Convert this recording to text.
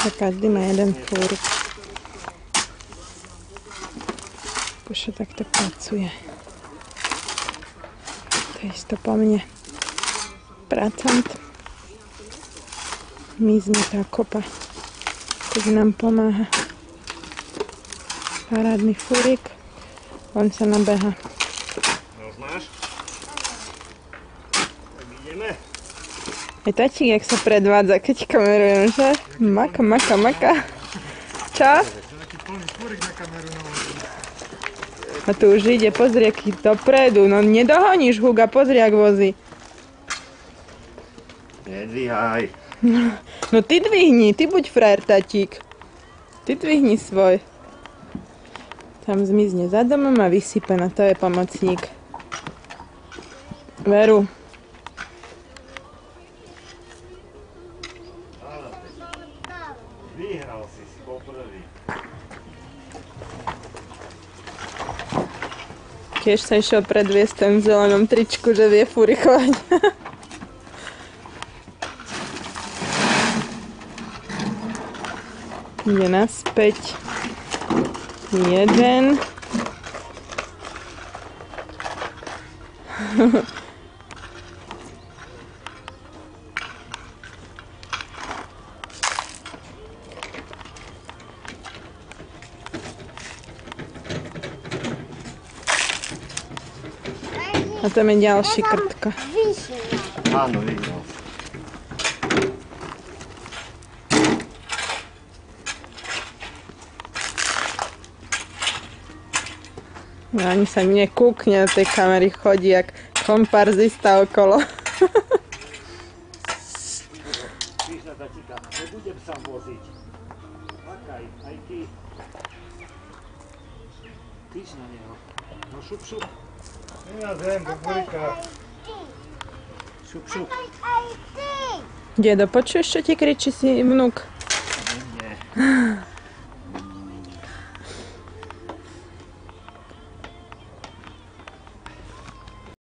Každý má jeden fúrik. Už takto pracuje. To je isto po mne. Pracant. Mizne tá kopa. Tak nám pomáha. Parádny fúrik. On sa nabeha. Rozmáš? Tak ideme. Aj tačík, jak sa predvádza, keď kamerujem, že? Maka, maka, maka. Čo? A tu už ide, pozri, aký dopredu. No nedohoníš, Huga, pozri, jak vozí. Nedvíhaj. No ty dvihni, ty buď frajer, tatík. Ty dvihni svoj. Tam zmizne za domom a vysype, na to je pomocník. Veru. Vyhral si poprvý. Tiež sa išiel predviesť ten v zelenom tričku, že vie furikovať. Ide naspäť. Jeden. A tam je ďalší krtka. Áno, vyhral. No, ani sa nekúkne do tej kamery, chodí jak komparzista okolo. Píš na tatíka, nebudem sám voziť. Makaj, aj ty. Píš na neho. No šup, šup. Ja viem, do dvojka. Šup, šup. Dedo, počuješ, čo ti kričí si vnuk?